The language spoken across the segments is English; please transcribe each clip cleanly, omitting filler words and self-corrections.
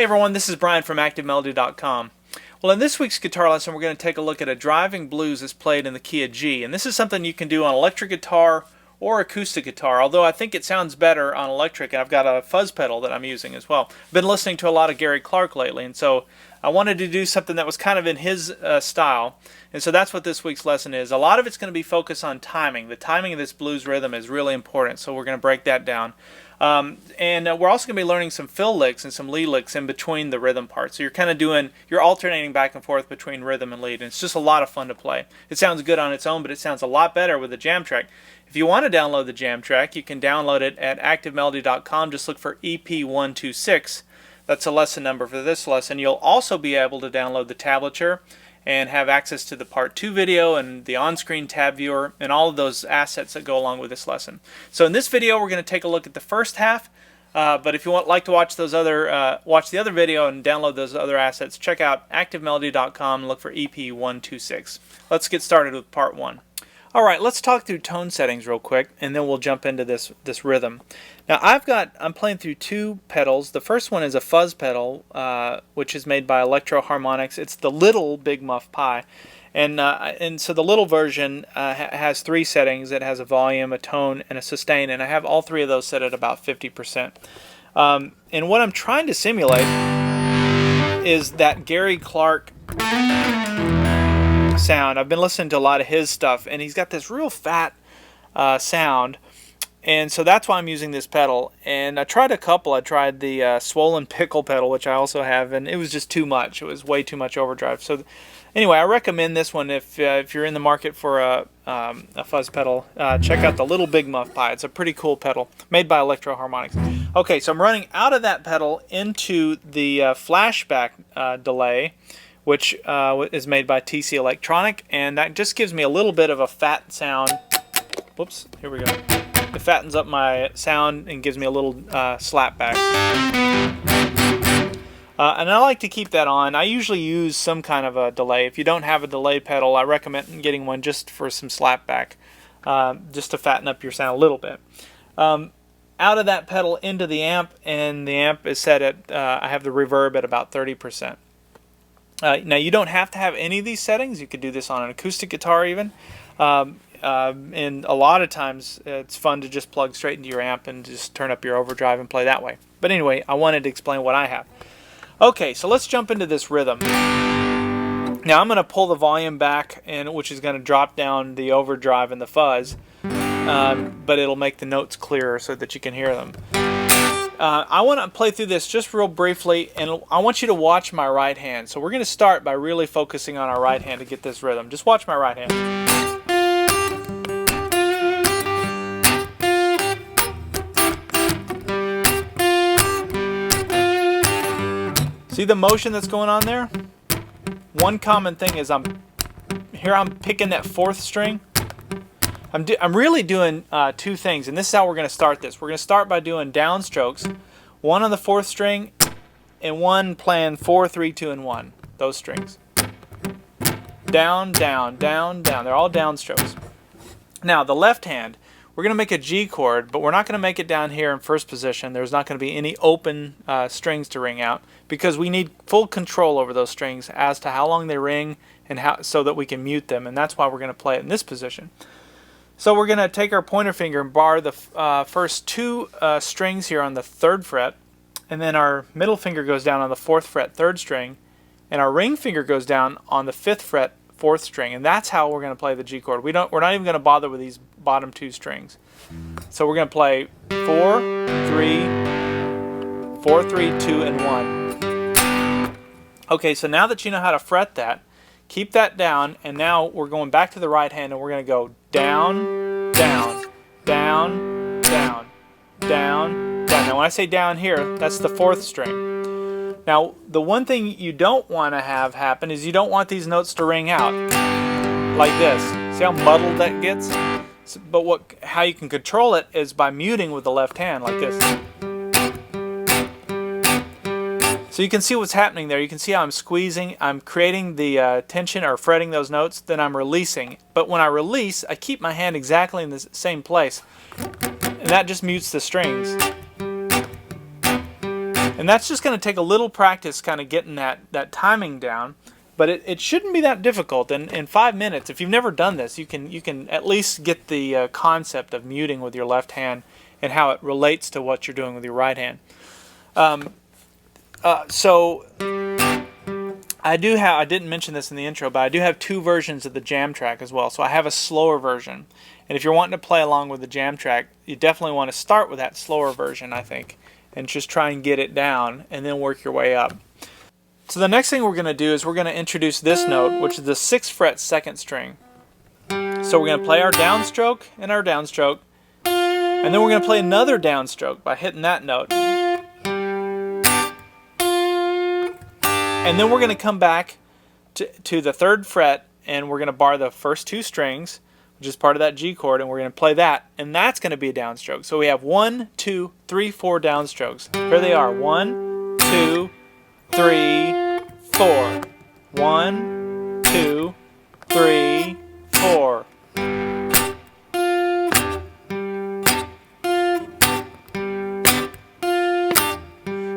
Hey everyone, this is Brian from ActiveMelody.com. Well, in this week's guitar lesson, we're going to take a look at a driving blues that's played in the key of G. And this is something you can do on electric guitar or acoustic guitar, although I think it sounds better on electric, and I've got a fuzz pedal that I'm using as well. I've been listening to a lot of Gary Clark lately, and so I wanted to do something that was kind of in his style. And so that's what this week's lesson is. A lot of it's going to be focused on timing. The timing of this blues rhythm is really important, so we're going to break that down. And we're also going to be learning some fill licks and some lead licks in between the rhythm parts. So you're alternating back and forth between rhythm and lead, and it's just a lot of fun to play. It sounds good on its own, but it sounds a lot better with a jam track. If you want to download the jam track, you can download it at ActiveMelody.com. Just look for EP126. That's the lesson number for this lesson. You'll also be able to download the tablature and have access to the Part 2 video and the on-screen tab viewer and all of those assets that go along with this lesson. So in this video, we're going to take a look at the first half. But if you like to watch watch the other video and download those other assets, check out ActiveMelody.com and look for EP126. Let's get started with Part 1. All right, let's talk through tone settings real quick, and then we'll jump into this rhythm. Now I'm playing through two pedals. The first one is a fuzz pedal, which is made by Electro Harmonics. It's the little Big Muff Pi, and so the little version has three settings. It has a volume, a tone, and a sustain, and I have all three of those set at about 50%. And what I'm trying to simulate is that Gary Clark sound. I've been listening to a lot of his stuff, and he's got this real fat sound, and so that's why I'm using this pedal. And I tried a couple. I tried the Swollen Pickle pedal, which I also have, and it was just too much. It was way too much overdrive. So anyway, I recommend this one if you're in the market for a fuzz pedal. Check out the Little Big Muff Pi. It's a pretty cool pedal made by Electro Harmonics. Okay, so I'm running out of that pedal into the flashback delay, which is made by TC Electronic, and that just gives me a little bit of a fat sound. Whoops, here we go. It fattens up my sound and gives me a little slap back. And I like to keep that on. I usually use some kind of a delay. If you don't have a delay pedal, I recommend getting one just for some slap back, just to fatten up your sound a little bit. Out of that pedal into the amp, and the amp is set at, I have the reverb at about 30%. Now you don't have to have any of these settings. You could do this on an acoustic guitar even. And a lot of times it's fun to just plug straight into your amp and just turn up your overdrive and play that way. But anyway, I wanted to explain what I have. Okay, so let's jump into this rhythm. Now I'm going to pull the volume back, which is going to drop down the overdrive and the fuzz, but it'll make the notes clearer so that you can hear them. I want to play through this just real briefly, and I want you to watch my right hand. So we're going to start by really focusing on our right hand to get this rhythm. Just watch my right hand. See the motion that's going on there? One common thing is I'm picking that fourth string. I'm really doing two things, and this is how we're going to start this. We're going to start by doing down strokes, one on the fourth string, and one playing 4, 3, 2, and 1. Those strings. Down, down, down, down. They're all down strokes. Now, the left hand, we're going to make a G chord, but we're not going to make it down here in first position. There's not going to be any open strings to ring out, because we need full control over those strings as to how long they ring and so that we can mute them, and that's why we're going to play it in this position. So we're going to take our pointer finger and bar the first two strings here on the 3rd fret, and then our middle finger goes down on the 4th fret 3rd string, and our ring finger goes down on the 5th fret 4th string, and that's how we're going to play the G chord. We're not even going to bother with these bottom two strings. So we're going to play 4, 3, 4, 3, 2, and 1. Okay, so now that you know how to fret that, keep that down, and now we're going back to the right hand, and we're going to go down, down, down, down, down, down. Now when I say down here, that's the 4th string. Now the one thing you don't want to have happen is you don't want these notes to ring out like this. See how muddled that gets? But how you can control it is by muting with the left hand like this. So you can see what's happening there. You can see how I'm squeezing, I'm creating the tension or fretting those notes, then I'm releasing. But when I release, I keep my hand exactly in the same place. And that just mutes the strings. And that's just going to take a little practice kind of getting that timing down. But it shouldn't be that difficult. And in 5 minutes, if you've never done this, you can at least get the concept of muting with your left hand and how it relates to what you're doing with your right hand. So I didn't mention this in the intro, but I do have 2 versions of the jam track as well. So I have a slower version. And if you're wanting to play along with the jam track, you definitely want to start with that slower version, I think, and just try and get it down and then work your way up. So the next thing we're going to do is we're going to introduce this note, which is the 6th fret 2nd string. So we're going to play our downstroke and our downstroke, and then we're going to play another downstroke by hitting that note. And then we're going to come back to the 3rd fret, and we're going to bar the first 2 strings, which is part of that G chord, and we're going to play that, and that's going to be a downstroke. So we have 1, 2, 3, 4 downstrokes. Here they are. 1, 2, 3, 4. 1, 2, 3, 4.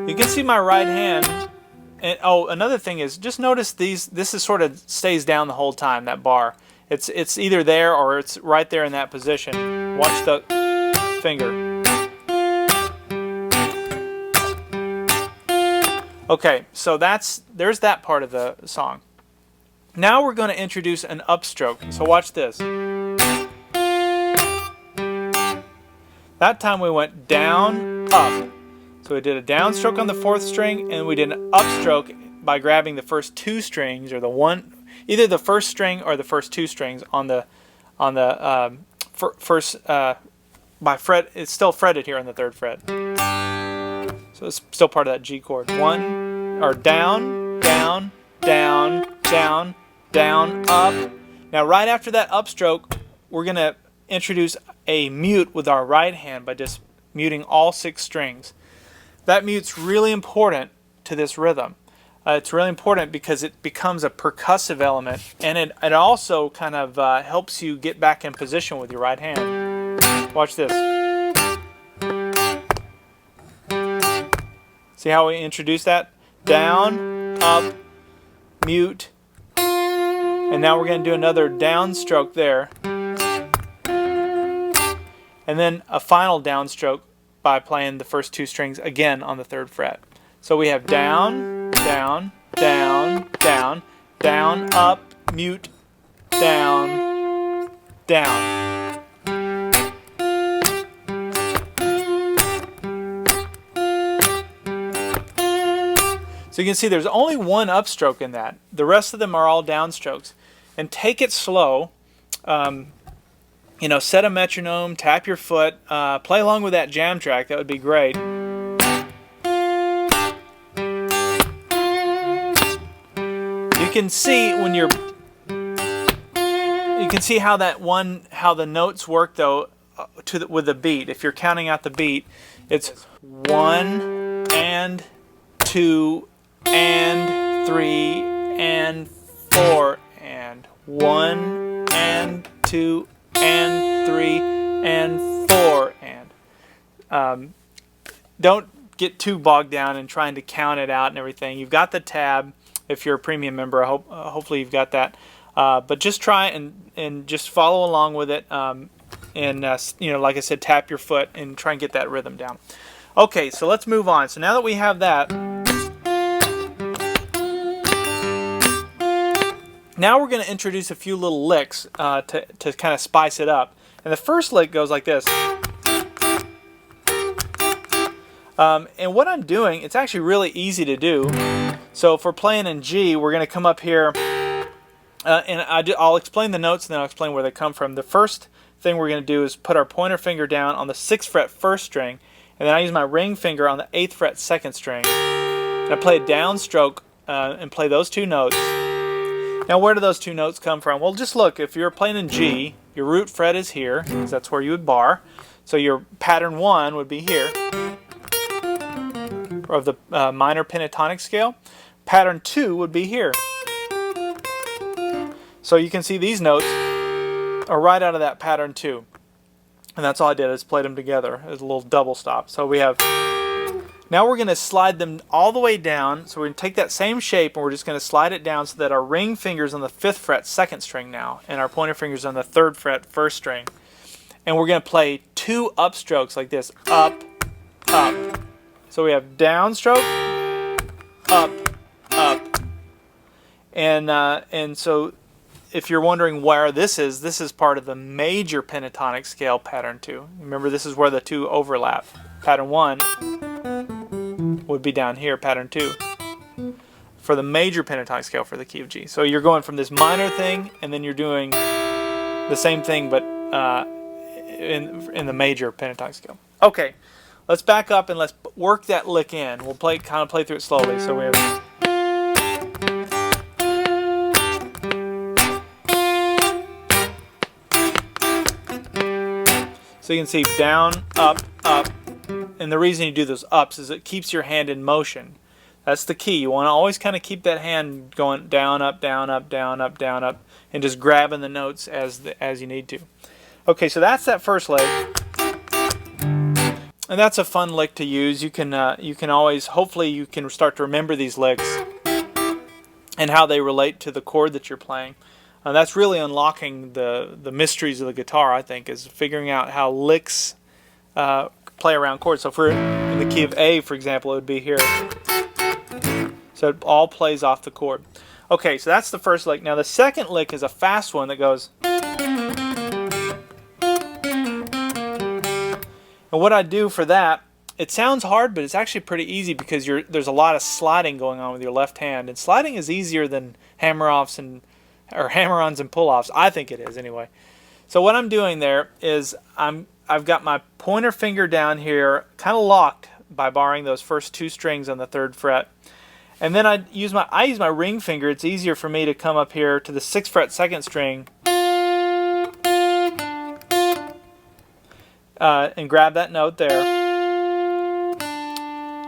You can see my right hand. And, oh, another thing is, just notice this is sort of stays down the whole time, that bar. It's either there or it's right there in that position. Watch the finger. Okay, so there's that part of the song. Now we're going to introduce an upstroke. So watch this. That time we went down, up. So we did a downstroke on the 4th string, and we did an upstroke by grabbing the first 2 strings, or either the first string or the first 2 strings on the first by fret. It's still fretted here on the 3rd fret. So it's still part of that G chord. 1 or down, down, down, down, down, up. Now right after that upstroke, we're going to introduce a mute with our right hand by just muting all 6 strings. That mute's really important to this rhythm. It's really important because it becomes a percussive element, and it also kind of helps you get back in position with your right hand. Watch this. See how we introduce that? Down, up, mute, and now we're going to do another downstroke there, and then a final downstroke by playing the first 2 strings again on the 3rd fret. So we have down, down, down, down, down, up, mute, down, down. So you can see there's only one upstroke in that. The rest of them are all downstrokes. And take it slow. You know, set a metronome, tap your foot, play along with that jam track. That would be great. You can see when you can see how how the notes work though with the beat. If you're counting out the beat, it's 1 and 2 and 3 and 4 and 1 and 2 and 3 and 4 and don't get too bogged down in trying to count it out and everything. You've got the tab if you're a premium member. I hope hopefully you've got that. But just try and just follow along with it. You know, like I said, tap your foot and try and get that rhythm down. Okay, so let's move on. So now that we have that, now we're going to introduce a few little licks to kind of spice it up. And the first lick goes like this. And what I'm doing, it's actually really easy to do. So if we're playing in G, we're going to come up here, and I'll explain the notes and then I'll explain where they come from. The first thing we're going to do is put our pointer finger down on the 6th fret 1st string, and then I use my ring finger on the 8th fret 2nd string. And I play a downstroke and play those 2 notes. Now where do those 2 notes come from? Well, just look, if you're playing in G, your root fret is here, because that's where you would bar. So your pattern 1 would be here, of the minor pentatonic scale. Pattern 2 would be here. So you can see these notes are right out of that pattern 2. And that's all I did, is played them together as a little double stop. So we have Now we're going to slide them all the way down. So we're going to take that same shape and we're just going to slide it down so that our ring finger's on the 5th fret 2nd string now, and our pointer finger's on the 3rd fret 1st string. And we're going to play 2 upstrokes like this, up, up. So we have downstroke, up, up. And so if you're wondering where this is part of the major pentatonic scale, pattern 2. Remember, this is where the 2 overlap. Pattern 1 would be down here, pattern 2, for the major pentatonic scale for the key of G. So you're going from this minor thing, and then you're doing the same thing, but in the major pentatonic scale. Okay, let's back up and let's work that lick in. We'll kind of play through it slowly. So we have. So you can see down, up, up. And the reason you do those ups is it keeps your hand in motion. That's the key. You want to always kind of keep that hand going down, up, down, up, down, up, down, up, and just grabbing the notes as you need to. Okay, so that's that first lick. And that's a fun lick to use. You can always, hopefully you can start to remember these licks and how they relate to the chord that you're playing. That's really unlocking the mysteries of the guitar, I think, is figuring out how licks play around chords. So if we're in the key of A, for example, it would be here. So it all plays off the chord. Okay, so that's the first lick. Now the second lick is a fast one that goes. And what I do for that, it sounds hard, but it's actually pretty easy because there's a lot of sliding going on with your left hand. And sliding is easier than hammer-offs or hammer-ons and pull-offs. I think it is anyway. So what I'm doing there is I've got my pointer finger down here kind of locked by barring those first 2 strings on the 3rd fret. And then I use my ring finger. It's easier for me to come up here to the 6th fret 2nd string and grab that note there.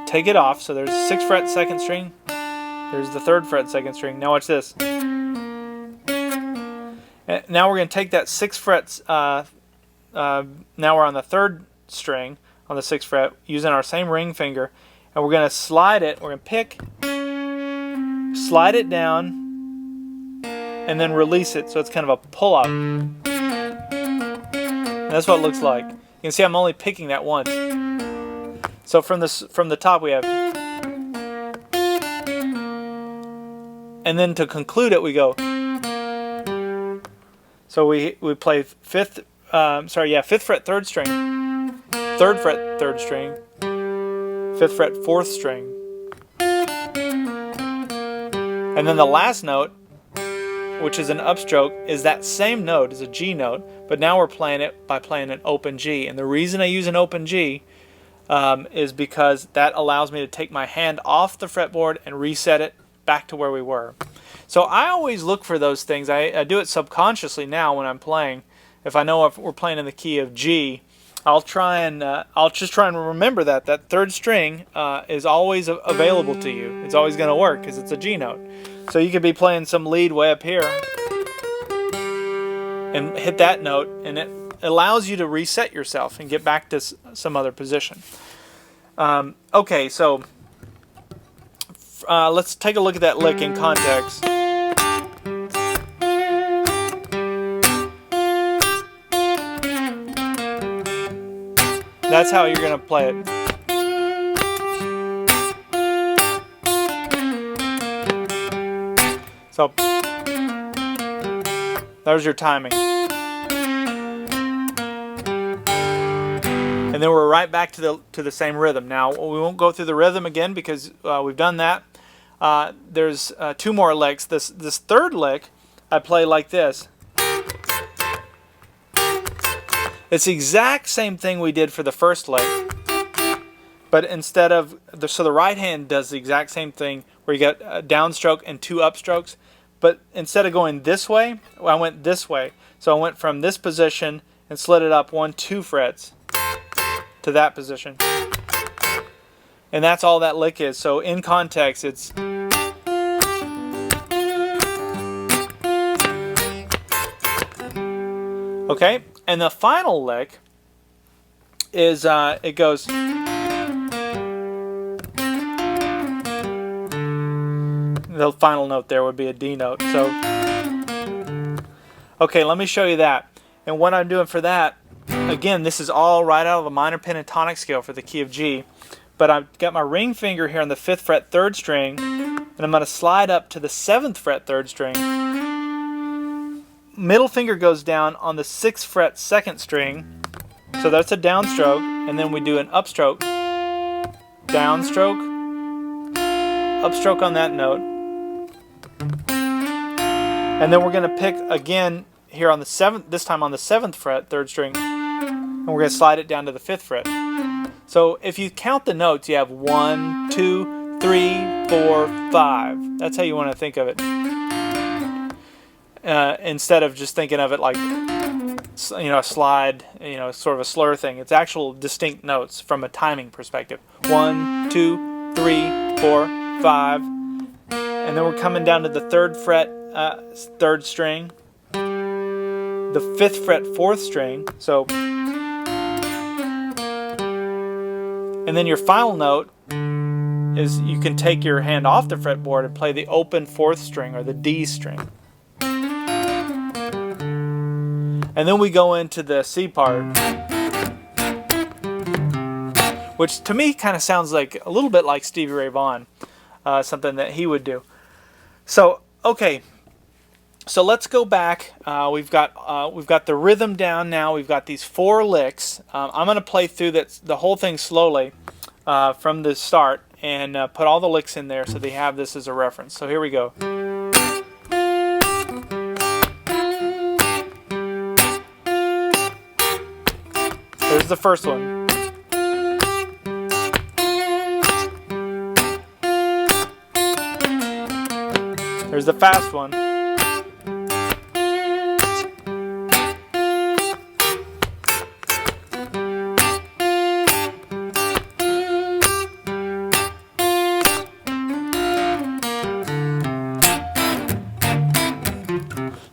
Take it off. So there's the 6th fret 2nd string. There's the 3rd fret 2nd string. Now watch this. Now we're going to take that 6th fret. Now we're on the 3rd string on the 6th fret using our same ring finger, and we're going to slide it. We're going to pick, slide it down, and then release it. So it's kind of a pull-up. That's what it looks like. You can see I'm only picking that once. So from the top we have, and then to conclude it we go. So we play 5th fret 3rd string, 3rd fret 3rd string, 5th fret 4th string, and then the last note, which is an upstroke, is that same note, is a G note, but now we're playing it by playing an open G. And the reason I use an open G is because that allows me to take my hand off the fretboard and reset it back to where we were. So I always look for those things. I do it subconsciously now when I'm playing. If I know if we're playing in the key of G, I'll just try and remember that 3rd string is always available to you. It's always going to work because it's a G note. So you could be playing some lead way up here and hit that note, and it allows you to reset yourself and get back to some other position. Okay, so let's take a look at that lick in context. That's how you're going to play it. So there's your timing. And then we're right back to the same rhythm. Now we won't go through the rhythm again because we've done that. There's 2 more licks. This 3rd lick I play like this. It's the exact same thing we did for the first lick, but instead of so the right hand does the exact same thing where you get a downstroke and 2 upstrokes, but instead of going this way, I went this way. So I went from this position and slid it up 1, 2 frets to that position, and that's all that lick is. So in context, it's okay. And the final lick is it goes. the final note there would be a D note. So, okay, let me show you that. And what I'm doing for that, again, this is all right out of the minor pentatonic scale for the key of G. But I've got my ring finger here on the 5th fret 3rd string, and I'm going to slide up to the 7th fret 3rd string. Middle finger goes down on the 6th fret 2nd string, so that's a downstroke, and then we do an upstroke, downstroke, upstroke on that note, and then we're going to pick again here on the 7th, this time on the 7th fret 3rd string, and we're going to slide it down to the 5th fret. So if you count the notes, you have 1, 2, 3, 4, 5. That's how you want to think of it. Instead of just thinking of it like, a slide, sort of a slur thing. It's actual distinct notes from a timing perspective. 1, 2, 3, 4, 5. And then we're coming down to the 3rd fret 3rd string, the 5th fret 4th string. So, and then your final note is you can take your hand off the fretboard and play the open 4th string or the D string. And then we go into the C part, which to me kind of sounds like a little bit like Stevie Ray Vaughan, something that he would do. So, okay, so let's go back. We've got the rhythm down now. We've got these 4 licks. I'm going to play through the whole thing slowly from the start and put all the licks in there so they have this as a reference. So here we go. There's the first one. There's the fast one.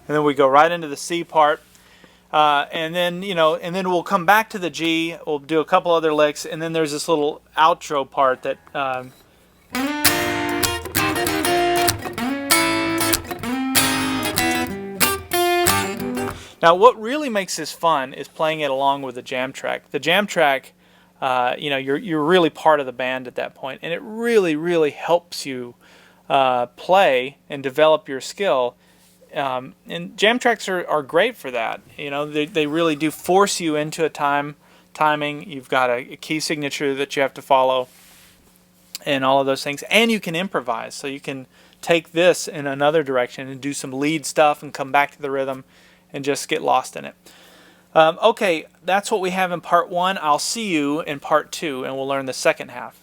And then we go right into the C part. And then we'll come back to the G. We'll do a couple other licks, and then there's this little outro part that. Now, what really makes this fun is playing it along with the jam track. The jam track, you're really part of the band at that point, and it really, really helps you play and develop your skill. And jam tracks are great for that. They really do force you into a timing. You've got a key signature that you have to follow and all of those things. And you can improvise. So you can take this in another direction and do some lead stuff and come back to the rhythm and just get lost in it. Okay, that's what we have in part 1. I'll see you in part 2 and we'll learn the second half.